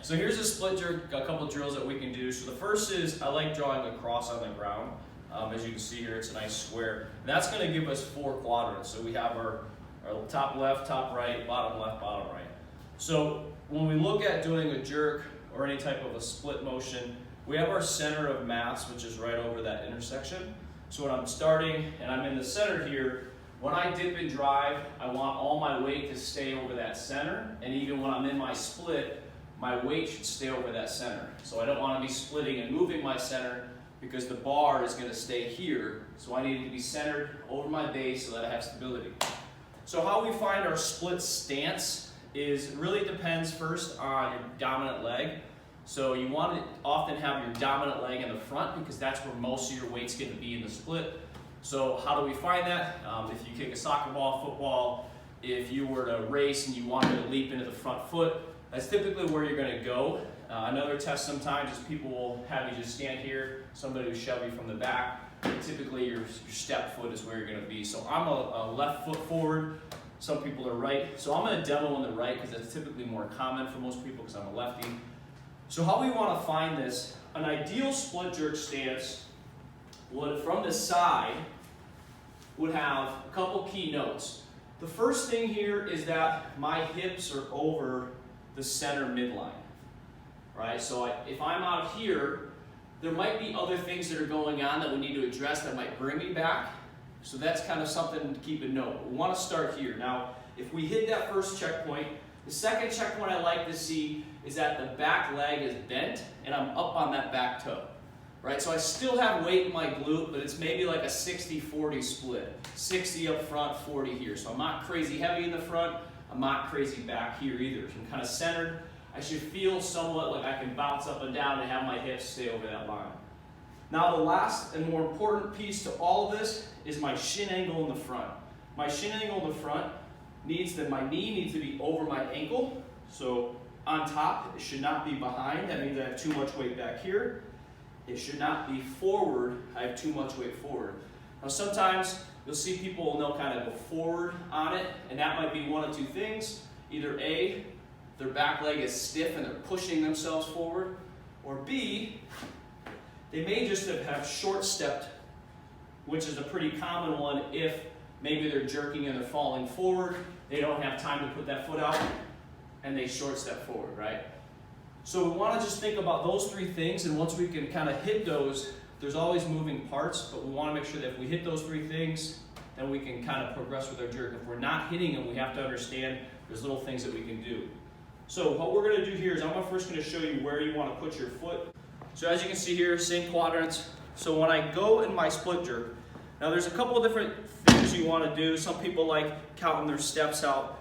So here's a split jerk, a couple drills that we can do. So the first is, I like drawing a cross on the ground. As you can see here, it's a nice square. And that's going to give us 4 quadrants. So we have our top left, top right, bottom left, bottom right. So when we look at doing a jerk or any type of a split motion, we have our center of mass, which is right over that intersection. So when I'm starting and I'm in the center here, when I dip and drive, I want all my weight to stay over that center. And even when I'm in my split, my weight should stay over that center. So I don't want to be splitting and moving my center because the bar is going to stay here. So I need it to be centered over my base so that I have stability. So how we find our split stance is really depends first on your dominant leg. So you want to often have your dominant leg in the front because that's where most of your weight's going to be in the split. So how do we find that? If you kick a soccer ball, football, if you were to race and you wanted to leap into the front foot, that's typically where you're going to go. Another test sometimes is people will have you just stand here, somebody will shove you from the back. Typically your step foot is where you're going to be. So I'm a left foot forward, some people are right. So I'm going to demo on the right because that's typically more common for most people because I'm a lefty. So how we want to find this, an ideal split jerk stance would, from the side, would have a couple key notes. The first thing here is that my hips are over the center midline, right? So if I'm out here, there might be other things that are going on that we need to address that might bring me back. So that's kind of something to keep in note. We want to start here. Now, if we hit that first checkpoint, the second checkpoint I like to see is that the back leg is bent and I'm up on that back toe. Right, so I still have weight in my glute, but it's maybe like a 60-40 split. 60 up front, 40 here. So I'm not crazy heavy in the front, I'm not crazy back here either. So I'm kind of centered. I should feel somewhat like I can bounce up and down and have my hips stay over that line. Now the last and more important piece to all of this is my shin angle in the front. My shin angle in the front needs that my knee needs to be over my ankle. So on top, it should not be behind. That means I have too much weight back here. It should not be forward. I have too much weight forward. Now sometimes you'll see people and they'll kind of go forward on it, and that might be one of two things. Either A, their back leg is stiff and they're pushing themselves forward, or B, they may just have short stepped, which is a pretty common one if maybe they're jerking and they're falling forward, they don't have time to put that foot out, and they short step forward, right? So we want to just think about those 3 things, and once we can kind of hit those, there's always moving parts, but we want to make sure that if we hit those 3 things, then we can kind of progress with our jerk. If we're not hitting them, we have to understand there's little things that we can do. So what we're going to do here is I'm first going to show you where you want to put your foot. So as you can see here, same quadrants. So when I go in my split jerk, now there's a couple of different things you want to do. Some people like counting their steps out.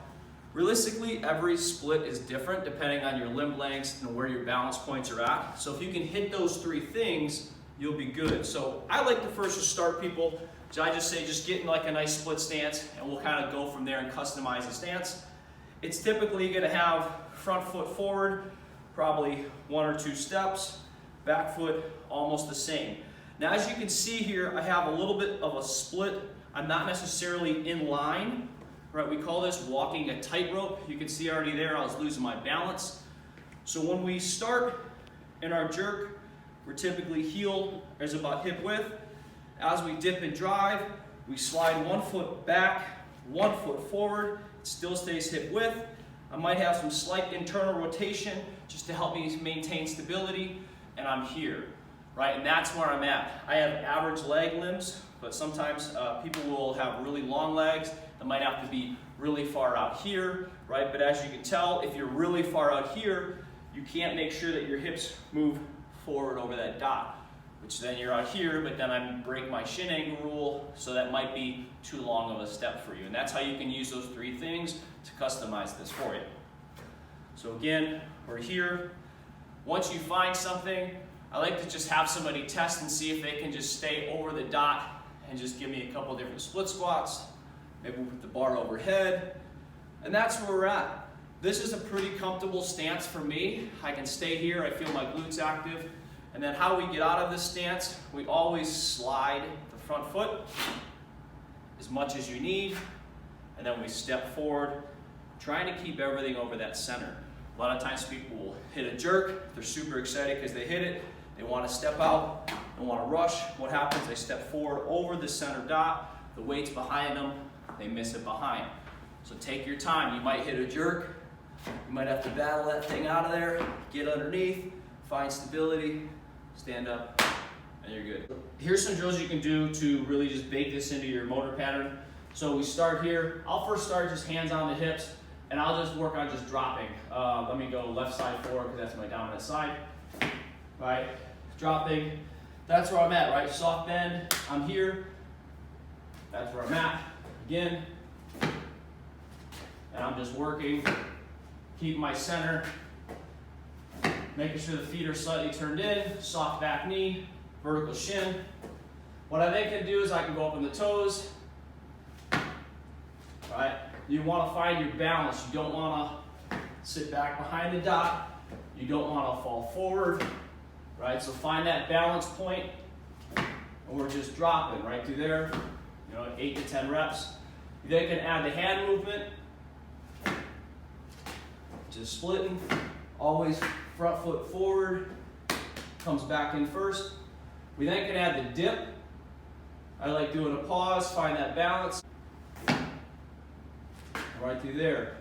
Realistically, every split is different depending on your limb lengths and where your balance points are at. So if you can hit those 3 things, you'll be good. So I like to first just start people. So I just say just get in like a nice split stance, and we'll kind of go from there and customize the stance. It's typically going to have front foot forward, probably 1 or 2 steps, back foot almost the same. Now as you can see here, I have a little bit of a split. I'm not necessarily in line. Right, we call this walking a tightrope. You can see already there I was losing my balance. So when we start in our jerk, we're typically heel is about hip width. As we dip and drive, we slide 1 foot back, 1 foot forward. It still stays hip width. I might have some slight internal rotation just to help me maintain stability, and I'm here. Right, and that's where I'm at. I have average leg limbs, but sometimes people will have really long legs that might have to be really far out here, right? But as you can tell, if you're really far out here, you can't make sure that your hips move forward over that dot, which then you're out here, but then I break my shin angle rule, so that might be too long of a step for you. And that's how you can use those 3 things to customize this for you. So again, we're here. Once you find something, I like to just have somebody test and see if they can just stay over the dot and just give me a couple different split squats. Maybe we'll put the bar overhead. And that's where we're at. This is a pretty comfortable stance for me. I can stay here, I feel my glutes active. And then how we get out of this stance, we always slide the front foot as much as you need. And then we step forward, trying to keep everything over that center. A lot of times people will hit a jerk, they're super excited because they hit it, they want to step out, they want to rush. What happens? They step forward over the center dot, the weight's behind them, they miss it behind. So take your time. You might hit a jerk, you might have to battle that thing out of there, get underneath, find stability, stand up, and you're good. Here's some drills you can do to really just bake this into your motor pattern. So we start here. I'll first start just hands on the hips, and I'll just work on just dropping. Let me go left side forward because that's my dominant side. Right, dropping. That's where I'm at, right? Soft bend, I'm here. That's where I'm at. Again. And I'm just working, keep my center, making sure the feet are slightly turned in, soft back knee, vertical shin. What I then can do is I can go up on the toes, right? You want to find your balance. You don't want to sit back behind the dot. You don't want to fall forward, right? So find that balance point, and we're just dropping right through there, 8 to 10 reps. You then can add the hand movement, just splitting, always front foot forward, comes back in first. We then can add the dip. I like doing a pause, find that balance. Right through there.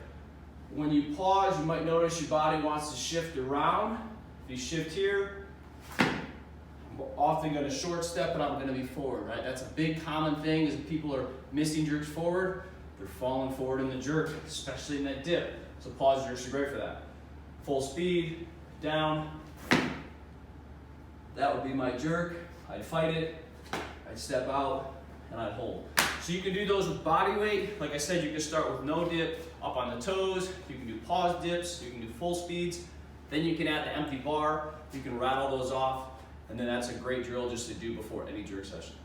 When you pause, you might notice your body wants to shift around. If you shift here, I'm often going to short step and I'm going to be forward, right? That's a big common thing is people are missing jerks forward. They're falling forward in the jerk, especially in that dip. So pause jerks are great for that. Full speed, down. That would be my jerk. I'd fight it, I'd step out, and I'd hold. So you can do those with body weight. Like I said, you can start with no dip, up on the toes. You can do pause dips, you can do full speeds. Then you can add the empty bar. You can rattle those off, and then that's a great drill just to do before any jerk session.